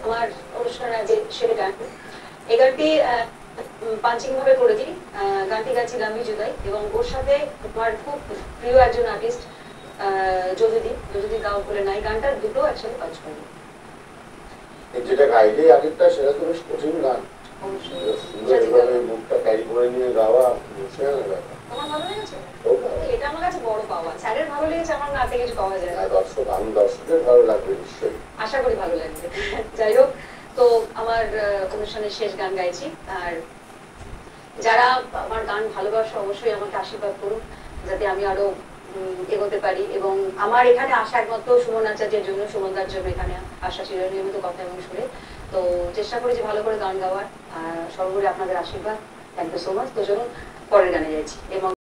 আমার অনুষ্ঠানে যে ছেলে গান এই গানটি পাঞ্চিং ভাবে করেছি। গানটি গাচ্ছি লাম্বি জুদাই এবং ওর সাথে আমার খুব প্রিয় একজন আর্টিস্ট যদি গাও বলে নাই গানটা দুটো একসাথে কাজ করি। যেটা গাইলে আগেরটা সেটা তো বেশ কঠিন গান, মুখটা ক্যারি করে নিয়ে গাওয়া মুশকিল না। তোমার ভালো লেগেছে? এটা আমার কাছে বড় পাওয়া। স্যারের ভালো লেগেছে, আমার না থেকে কিছু পাওয়া যায় না। দর্শকের ভালো লাগবে নিশ্চয়ই, আশা করি ভালো লাগবে। যাই হোক, তো আমার অনুষ্ঠানের শেষ গান গাইছি। আর যারা আমার গান ভালোবাসে অবশ্যই আমাকে আশীর্বাদ করুন যাতে আমি আরো এগোতে পারি। এবং আমার এখানে আসা একমাত্র সুমন আচার্যের জন্য, সুমনদার জন্য এখানে আসা ছিল নিয়মিত কথা এবং শুনে। তো চেষ্টা করেছি ভালো করে গান গাওয়ার। সর্বোপরি আপনাদের আশীর্বাদ। Thank you so much. তো চলুন পরের গানে যাচ্ছি। এবং